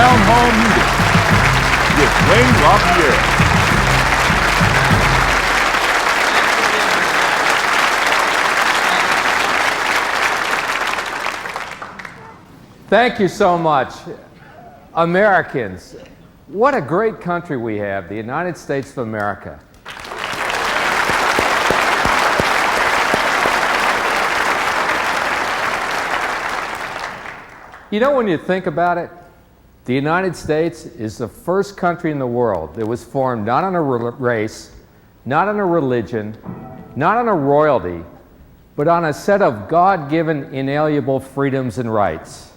Town Hall Meeting with Wayne LaPierre. Thank you so much. Americans, what a great country we have, the United States of America. You know, when you think about it, the United States is the first country in the world that was formed not on a race, not on a religion, not on a royalty, but on a set of God-given inalienable freedoms and rights.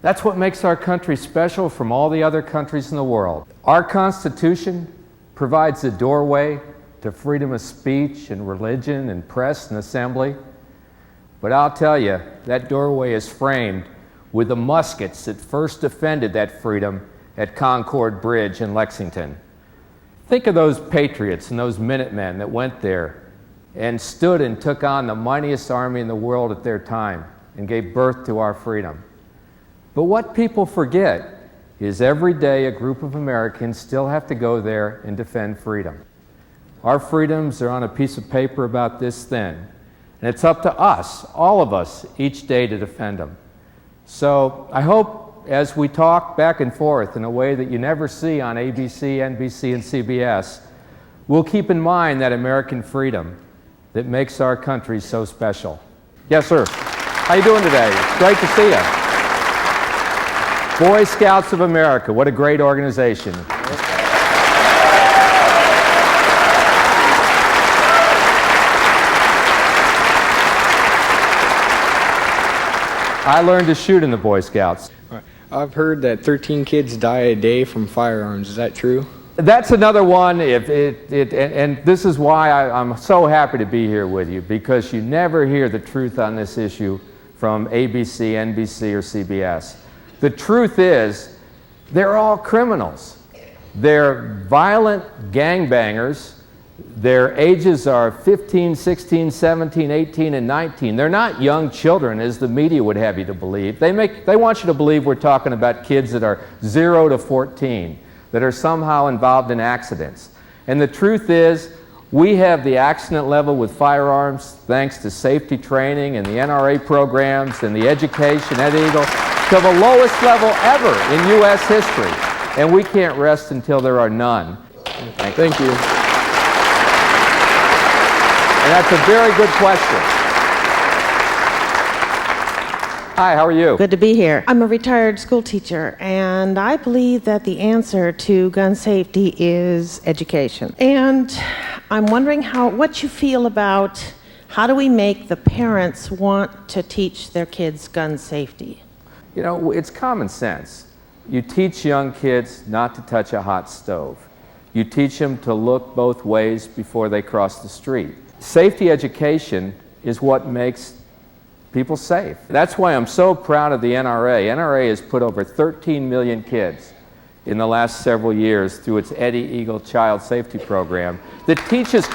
That's what makes our country special from all the other countries in the world. Our Constitution provides a doorway to freedom of speech and religion and press and assembly. But I'll tell you, that doorway is framed with the muskets that first defended that freedom at Concord Bridge in Lexington. Think of those patriots and those Minutemen that went there and stood and took on the mightiest army in the world at their time and gave birth to our freedom. But what people forget is every day a group of Americans still have to go there and defend freedom. Our freedoms are on a piece of paper about this thin, and it's up to us, all of us, each day to defend them. So I hope as we talk back and forth in a way that you never see on ABC, NBC, and CBS, we'll keep in mind that American freedom that makes our country so special. Yes, sir. How you doing today? It's great to see you. Boy Scouts of America, what a great organization. I learned to shoot in the Boy Scouts. I've heard that 13 kids die a day from firearms. Is that true? That's another one, and this is why I'm so happy to be here with you, because you never hear the truth on this issue from ABC, NBC, or CBS. The truth is, they're all criminals. They're violent gangbangers. Their ages are 15, 16, 17, 18, and 19. They're not young children, as the media would have you to believe. They want you to believe we're talking about kids that are 0 to 14, that are somehow involved in accidents. And the truth is, we have the accident level with firearms, thanks to safety training and the NRA programs and the education at Eagle, to the lowest level ever in U.S. history. And we can't rest until there are none. Thank you. And that's a very good question. Hi, how are you? Good to be here. I'm a retired school teacher, and I believe that the answer to gun safety is education. And I'm wondering what you feel about how do we make the parents want to teach their kids gun safety? You know, it's common sense. You teach young kids not to touch a hot stove. You teach them to look both ways before they cross the street. Safety education is what makes people safe. That's why I'm so proud of the NRA. NRA has put over 13 million kids in the last several years through its Eddie Eagle Child Safety Program that teaches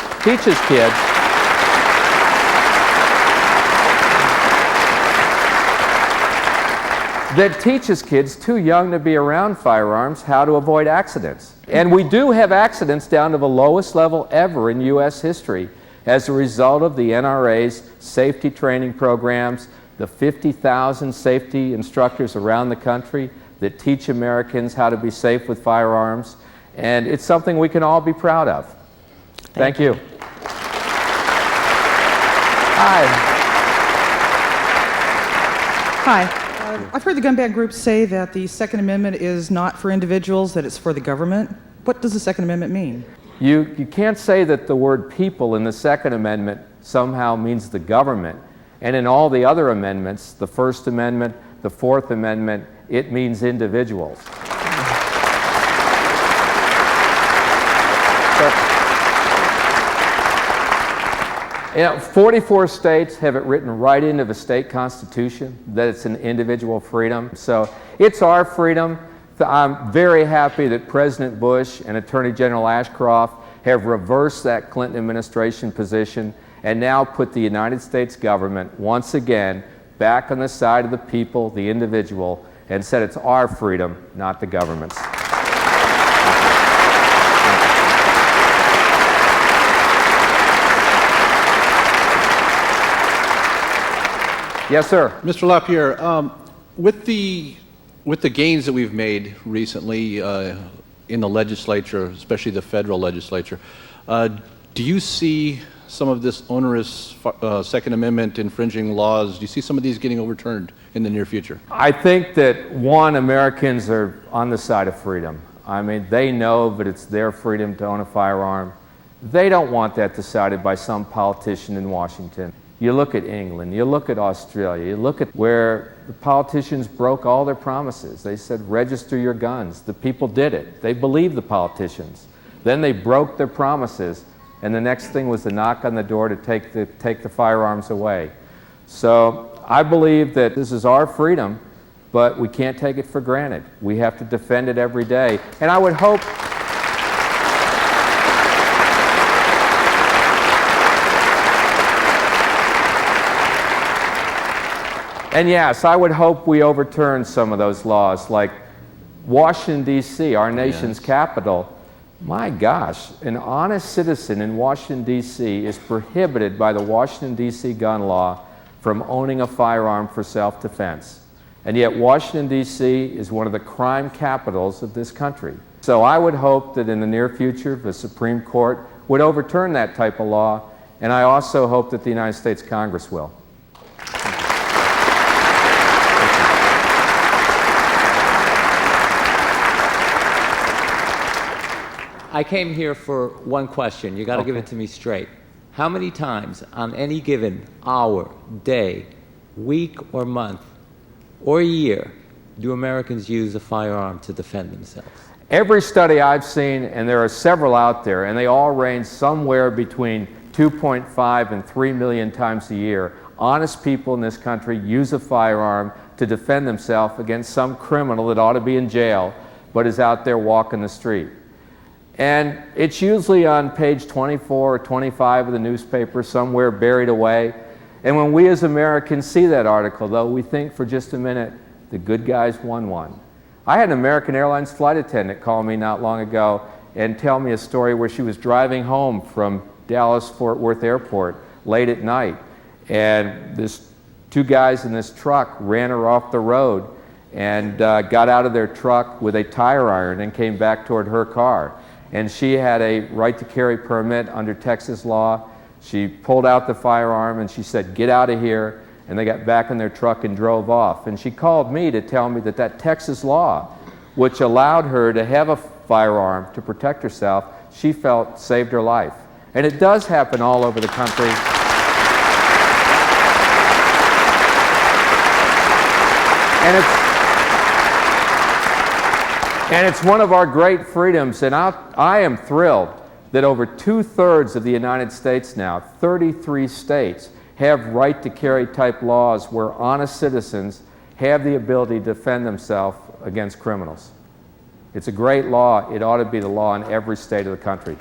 kids too young to be around firearms how to avoid accidents. And we do have accidents down to the lowest level ever in U.S. history as a result of the NRA's safety training programs, the 50,000 safety instructors around the country that teach Americans how to be safe with firearms. And it's something we can all be proud of. Thank you. Hi. Hi. I've heard the gun ban groups say that the Second Amendment is not for individuals, that it's for the government. What does the Second Amendment mean? You can't say that the word people in the Second Amendment somehow means the government. And in all the other amendments, the First Amendment, the Fourth Amendment, it means individuals. You know, 44 states have it written right into the state constitution that it's an individual freedom. So it's our freedom. I'm very happy that President Bush and Attorney General Ashcroft have reversed that Clinton administration position and now put the United States government once again back on the side of the people, the individual, and said it's our freedom, not the government's. Yes, sir. Mr. LaPierre, with the gains that we've made recently in the legislature, especially the federal legislature, do you see some of this onerous Second Amendment infringing laws, do you see some of these getting overturned in the near future? I think that, one, Americans are on the side of freedom. I mean, they know that it's their freedom to own a firearm. They don't want that decided by some politician in Washington. You look at England, you look at Australia, you look at where the politicians broke all their promises. They said, register your guns. The people did it. They believed the politicians. Then they broke their promises, and the next thing was to knock on the door to take the firearms away. So I believe that this is our freedom, but we can't take it for granted. We have to defend it every day. And I would hope and yes, I would hope we overturn some of those laws, like Washington, D.C., our nation's capital. My gosh, an honest citizen in Washington, D.C. is prohibited by the Washington, D.C. gun law from owning a firearm for self-defense. And yet Washington, D.C. is one of the crime capitals of this country. So I would hope that in the near future, the Supreme Court would overturn that type of law, and I also hope that the United States Congress will. I came here for one question. You got to give it to me straight. How many times on any given hour, day, week, or month, or year do Americans use a firearm to defend themselves? Every study I've seen, and there are several out there, and they all range somewhere between 2.5 and 3 million times a year, honest people in this country use a firearm to defend themselves against some criminal that ought to be in jail, but is out there walking the street. And it's usually on page 24 or 25 of the newspaper, somewhere buried away. And when we as Americans see that article, though, we think for just a minute, the good guys won one. I had an American Airlines flight attendant call me not long ago and tell me a story where she was driving home from Dallas-Fort Worth Airport late at night. And two guys in this truck ran her off the road and got out of their truck with a tire iron and came back toward her car. And she had a right to carry permit under Texas law. She pulled out the firearm and she said, get out of here. And they got back in their truck and drove off. And she called me to tell me that Texas law, which allowed her to have a firearm to protect herself, she felt saved her life. And it does happen all over the country. And it's one of our great freedoms, and I am thrilled that over 2/3 of the United States now, 33 states, have right to carry type laws where honest citizens have the ability to defend themselves against criminals. It's a great law. It ought to be the law in every state of the country.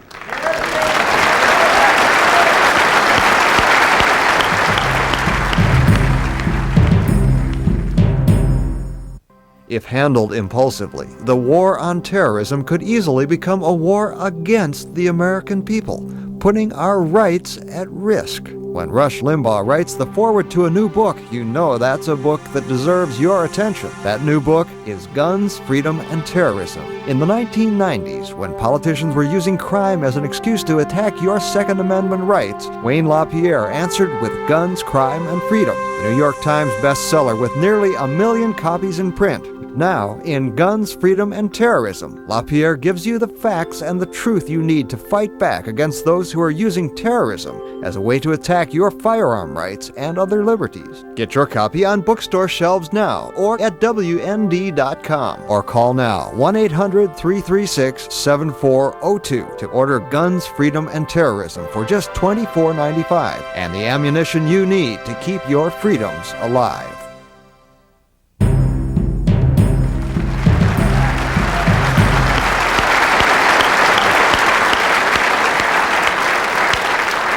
If handled impulsively, the war on terrorism could easily become a war against the American people, putting our rights at risk. When Rush Limbaugh writes the foreword to a new book, you know that's a book that deserves your attention. That new book is Guns, Freedom, and Terrorism. In the 1990s, when politicians were using crime as an excuse to attack your Second Amendment rights, Wayne LaPierre answered with Guns, Crime, and Freedom, the New York Times bestseller with nearly 1 million copies in print. Now, in Guns, Freedom, and Terrorism, LaPierre gives you the facts and the truth you need to fight back against those who are using terrorism as a way to attack your firearm rights and other liberties. Get your copy on bookstore shelves now or at WND.com or call now 1-800-336-7402 to order Guns, Freedom, and Terrorism for just $24.95 and the ammunition you need to keep your freedoms alive.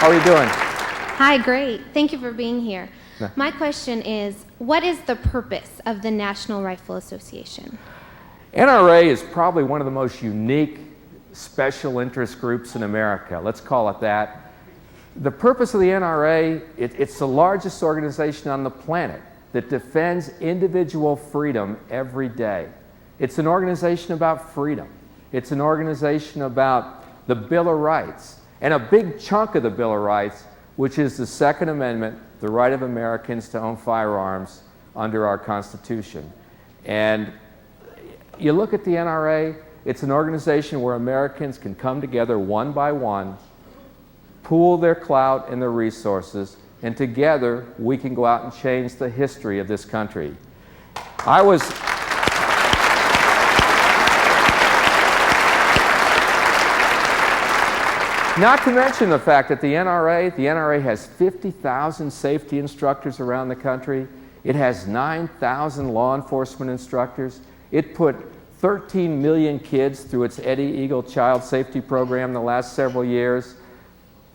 How are you doing? Hi, great. Thank you for being here. My question is, what is the purpose of the National Rifle Association? NRA is probably one of the most unique special interest groups in America. Let's call it that. The purpose of the NRA, it's the largest organization on the planet that defends individual freedom every day. It's an organization about freedom. It's an organization about the Bill of Rights, and a big chunk of the Bill of Rights, which is the Second Amendment, the right of Americans to own firearms under our Constitution. And you look at the NRA, it's an organization where Americans can come together one by one, pool their clout and their resources, and together we can go out and change the history of this country. Not to mention the fact that the NRA has 50,000 safety instructors around the country. It has 9,000 law enforcement instructors. It put 13 million kids through its Eddie Eagle Child Safety Program the last several years.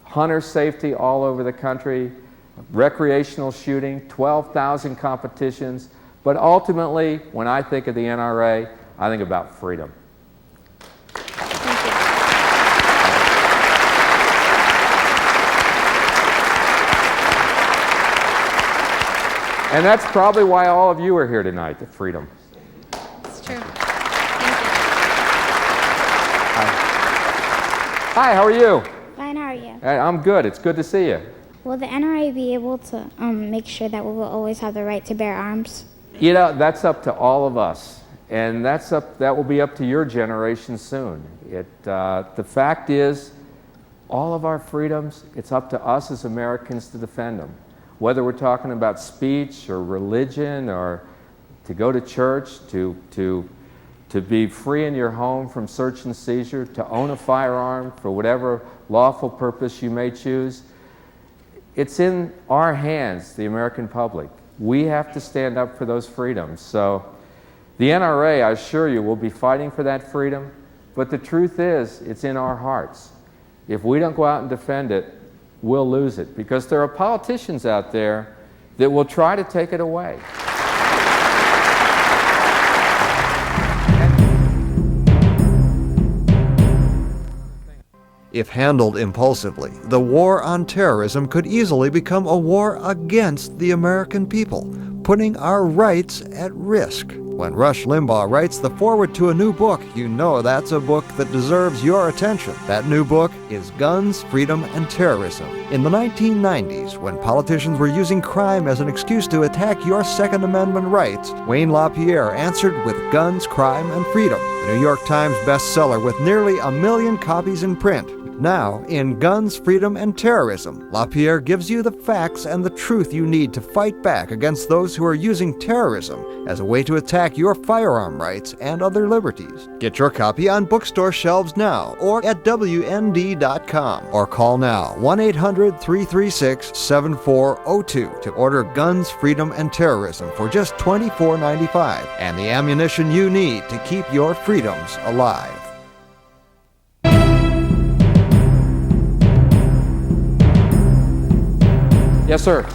Hunter safety all over the country, recreational shooting, 12,000 competitions. But ultimately, when I think of the NRA, I think about freedom. And that's probably why all of you are here tonight, the freedom. It's true. Hi, how are you? Fine, how are you? I'm good. It's good to see you. Will the NRA be able to make sure that we will always have the right to bear arms? You know, that's up to all of us. And that will be up to your generation soon. The fact is, all of our freedoms, it's up to us as Americans to defend them. Whether we're talking about speech or religion or to go to church, to be free in your home from search and seizure, to own a firearm for whatever lawful purpose you may choose, it's in our hands, the American public. We have to stand up for those freedoms. So the NRA, I assure you, will be fighting for that freedom, but the truth is, it's in our hearts. If we don't go out and defend it, we'll lose it, because there are politicians out there that will try to take it away. If handled impulsively, the war on terrorism could easily become a war against the American people, putting our rights at risk. When Rush Limbaugh writes the foreword to a new book, you know that's a book that deserves your attention. That new book is Guns, Freedom, and Terrorism. In the 1990s, when politicians were using crime as an excuse to attack your Second Amendment rights, Wayne LaPierre answered with Guns, Crime, and Freedom, the New York Times bestseller with nearly 1 million copies in print. Now, in Guns, Freedom, and Terrorism, LaPierre gives you the facts and the truth you need to fight back against those who are using terrorism as a way to attack your firearm rights and other liberties. Get your copy on bookstore shelves now or at WND.com, or call now 1-800-336-7402 to order Guns, Freedom, and Terrorism for just $24.95 and the ammunition you need to keep your freedoms alive. Yes, sir.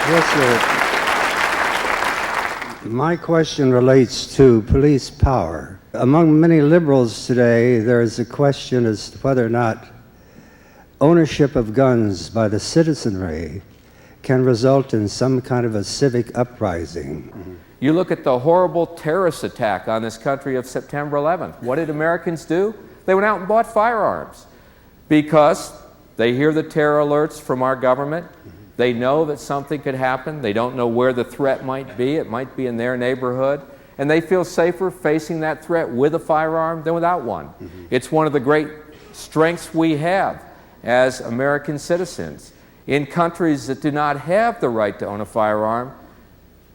Yes, sir. My question relates to police power. Among many liberals today, there is a question as to whether or not ownership of guns by the citizenry can result in some kind of a civic uprising. You look at the horrible terrorist attack on this country of September 11th. What did Americans do? They went out and bought firearms because they hear the terror alerts from our government. They know that something could happen. They don't know where the threat might be. It might be in their neighborhood. And they feel safer facing that threat with a firearm than without one. It's one of the great strengths we have as American citizens. In countries that do not have the right to own a firearm,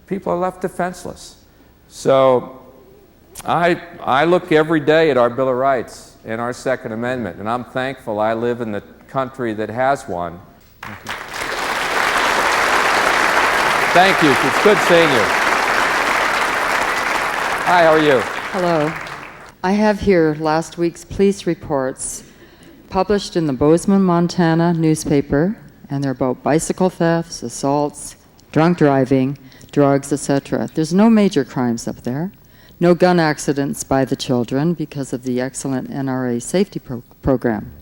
people are left defenseless. So I look every day at our Bill of Rights and our Second Amendment, and I'm thankful I live in the country that has one. Thank you. It's good seeing you. Hi, how are you? Hello. I have here last week's police reports published in the Bozeman, Montana newspaper and they're about bicycle thefts, assaults, drunk driving, drugs, etc. There's no major crimes up there. No gun accidents by the children because of the excellent NRA safety program.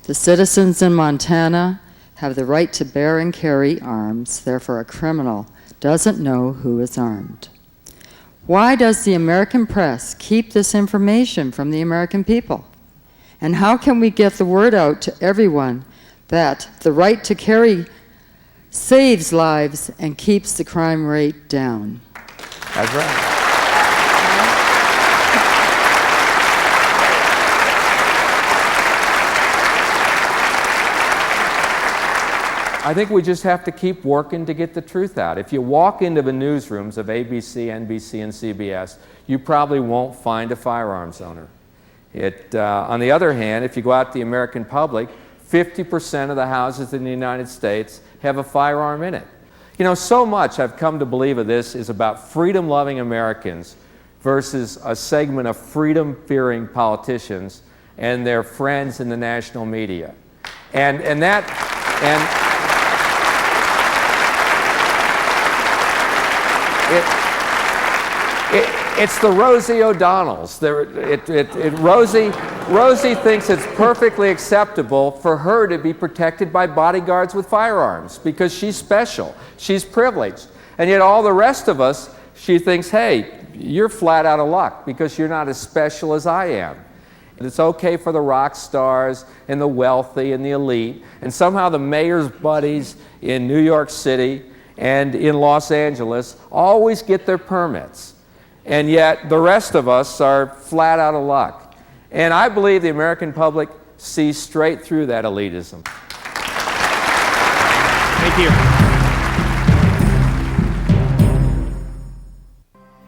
The citizens in Montana have the right to bear and carry arms, therefore a criminal doesn't know who is armed. Why does the American press keep this information from the American people? And how can we get the word out to everyone that the right to carry saves lives and keeps the crime rate down? That's right. I think we just have to keep working to get the truth out. If you walk into the newsrooms of ABC, NBC, and CBS, you probably won't find a firearms owner. On the other hand, if you go out to the American public, 50% of the houses in the United States have a firearm in it. You know, so much I've come to believe of this is about freedom-loving Americans versus a segment of freedom-fearing politicians and their friends in the national media. It's the Rosie O'Donnells. Rosie thinks it's perfectly acceptable for her to be protected by bodyguards with firearms because she's special, she's privileged. And yet all the rest of us, she thinks, hey, you're flat out of luck because you're not as special as I am. And it's okay for the rock stars and the wealthy and the elite, and somehow the mayor's buddies in New York City and in Los Angeles always get their permits. And yet the rest of us are flat out of luck. And I believe the American public sees straight through that elitism. Thank you.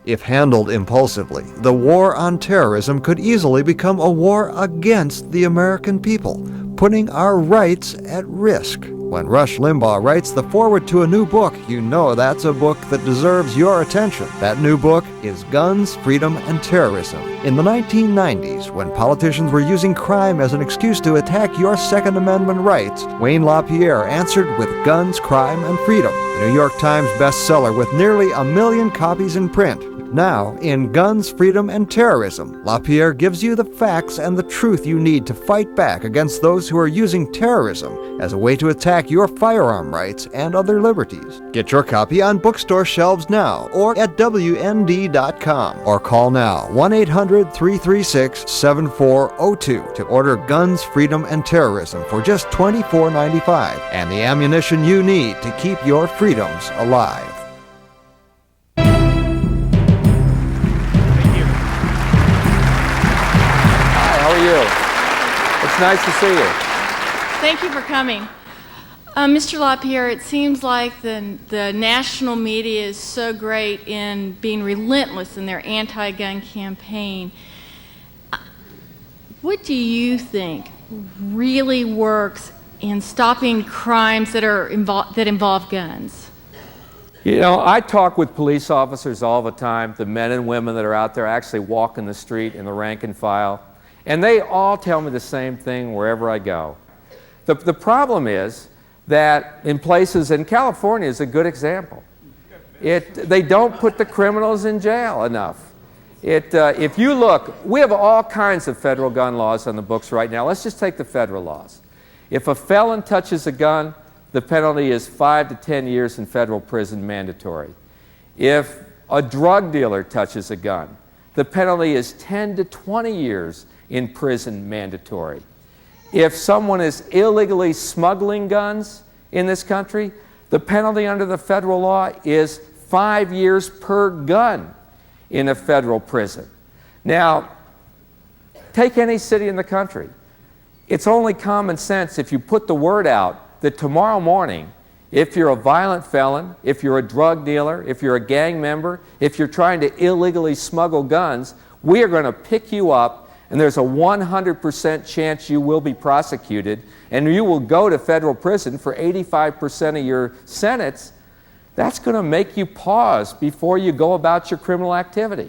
If handled impulsively, the war on terrorism could easily become a war against the American people, putting our rights at risk. When Rush Limbaugh writes the foreword to a new book, you know that's a book that deserves your attention. That new book is Guns, Freedom, and Terrorism. In the 1990s, when politicians were using crime as an excuse to attack your Second Amendment rights, Wayne LaPierre answered with Guns, Crime, and Freedom, the New York Times bestseller with nearly 1 million copies in print. Now, in Guns, Freedom, and Terrorism, LaPierre gives you the facts and the truth you need to fight back against those who are using terrorism as a way to attack your firearm rights and other liberties. Get your copy on bookstore shelves now or at WND.com or call now 1-800-336-7402 to order Guns, Freedom, and Terrorism for just $24.95 and the ammunition you need to keep your freedoms alive. It's nice to see you. Thank you for coming. Mr. LaPierre, it seems like the national media is so great in being relentless in their anti-gun campaign. What do you think really works in stopping crimes that involve guns? You know, I talk with police officers all the time, the men and women that are out there actually walking the street in the rank and file. And they all tell me the same thing wherever I go. The problem is that in places, and California is a good example, they don't put the criminals in jail enough. If you look, we have all kinds of federal gun laws on the books right now. Let's just take the federal laws. If a felon touches a gun, the penalty is 5 to 10 years in federal prison mandatory. If a drug dealer touches a gun, the penalty is 10 to 20 years in prison mandatory. If someone is illegally smuggling guns in this country, the penalty under the federal law is 5 years per gun in a federal prison. Now, take any city in the country. It's only common sense if you put the word out that tomorrow morning, if you're a violent felon, if you're a drug dealer, if you're a gang member, if you're trying to illegally smuggle guns, we are going to pick you up, and there's a 100% chance you will be prosecuted, and you will go to federal prison for 85% of your sentence. That's going to make you pause before you go about your criminal activity.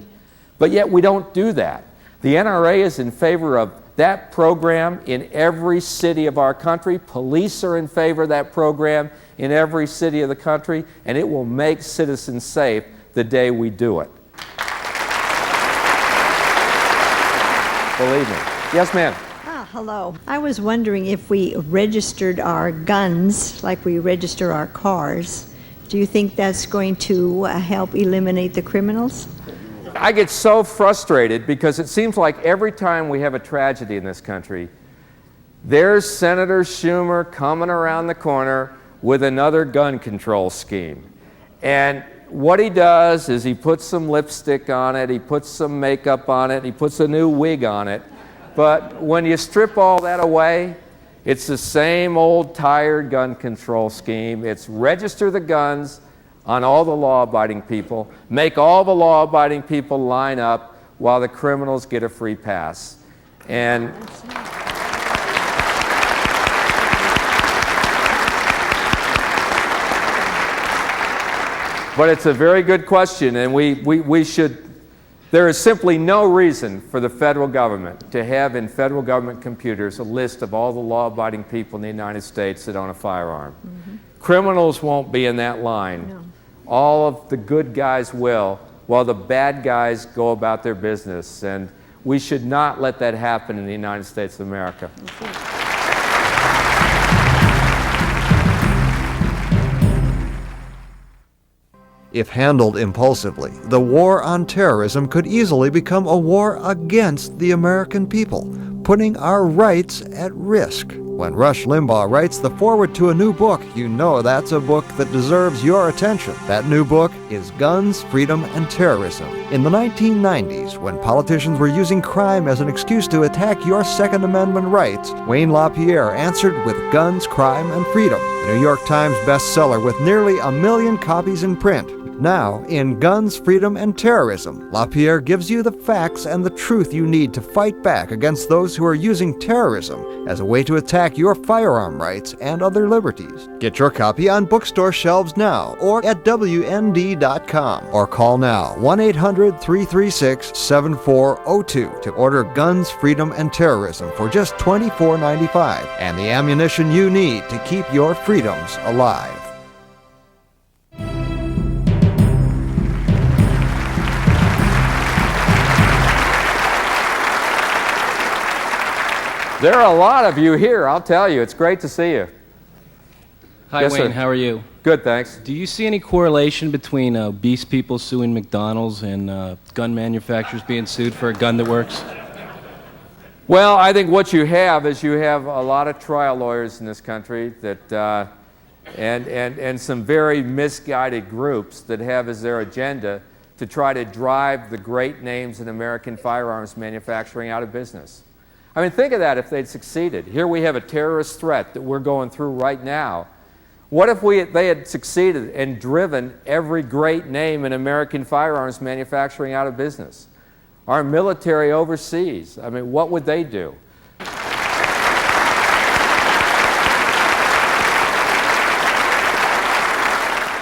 But yet we don't do that. The NRA is in favor of that program in every city of our country. Police are in favor of that program in every city of the country, and it will make citizens safe the day we do it. Believe me. Yes, ma'am. Hello. I was wondering if we registered our guns like we register our cars, do you think that's going to help eliminate the criminals? I get so frustrated because it seems like every time we have a tragedy in this country, there's Senator Schumer coming around the corner with another gun control scheme. And what he does is he puts some lipstick on it, he puts some makeup on it, he puts a new wig on it. But when you strip all that away, it's the same old tired gun control scheme. It's register the guns on all the law-abiding people, make all the law-abiding people line up while the criminals get a free pass. And but it's a very good question, and we should. There is simply no reason for the federal government to have in federal government computers a list of all the law-abiding people in the United States that own a firearm. Criminals won't be in that line. No. All of the good guys will, while the bad guys go about their business. And we should not let that happen in the United States of America. If handled impulsively, the war on terrorism could easily become a war against the American people, putting our rights at risk. When Rush Limbaugh writes the foreword to a new book, you know that's a book that deserves your attention. That new book is Guns, Freedom, and Terrorism. In the 1990s, when politicians were using crime as an excuse to attack your Second Amendment rights, Wayne LaPierre answered with Guns, Crime, and Freedom, the New York Times bestseller with nearly 1 million copies in print. Now, in Guns, Freedom, and Terrorism, LaPierre gives you the facts and the truth you need to fight back against those who are using terrorism as a way to attack your firearm rights and other liberties. Get your copy on bookstore shelves now or at WND.com or call now 1-800-336-7402 to order Guns, Freedom, and Terrorism for just $24.95 and the ammunition you need to keep your freedoms alive. There are a lot of you here, I'll tell you. It's great to see you. Hi, Yes, Wayne. sir. How are you? Good, thanks. Do you see any correlation between obese people suing McDonald's and gun manufacturers being sued for a gun that works? Well, I think what you have is you have a lot of trial lawyers in this country that, and some very misguided groups that have as their agenda to try to drive the great names in American firearms manufacturing out of business. I mean, think of that if they'd succeeded. Here we have a terrorist threat that we're going through right now. What if they had succeeded and driven every great name in American firearms manufacturing out of business? Our military overseas, I mean, what would they do?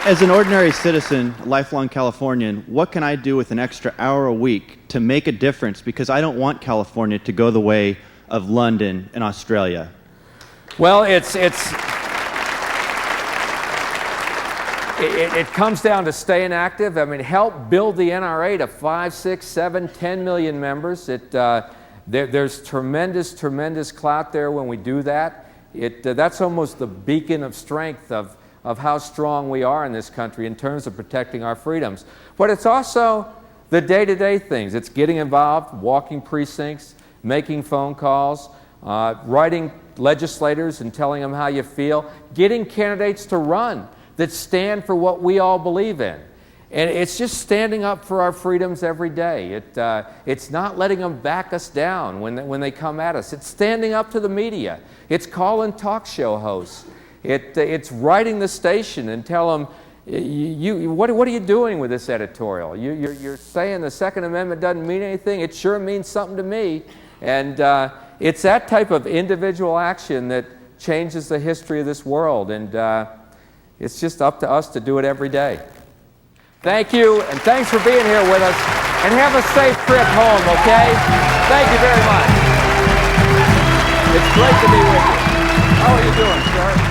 As an ordinary citizen, lifelong Californian, what can I do with an extra hour a week to make a difference? Because I don't want California to go the way of London and Australia. Well, it comes down to staying active. I mean, help build the NRA to 5, 6, 7, 10 million members. There's tremendous clout there when we do that. That's almost the beacon of strength of how strong we are in this country in terms of protecting our freedoms. But it's also the day-to-day things. It's getting involved, walking precincts, making phone calls, writing legislators and telling them how you feel, getting candidates to run that stand for what we all believe in. And it's just standing up for our freedoms every day. It's not letting them back us down when they come at us. It's standing up to the media. It's calling talk show hosts. It's writing the station and tell them, what are you doing with this editorial? You're saying the Second Amendment doesn't mean anything. It sure means something to me. And it's that type of individual action that changes the history of this world. And it's just up to us to do it every day. Thank you, and thanks for being here with us. And have a safe trip home, okay? Thank you very much. It's great to be with you. How are you doing, sir?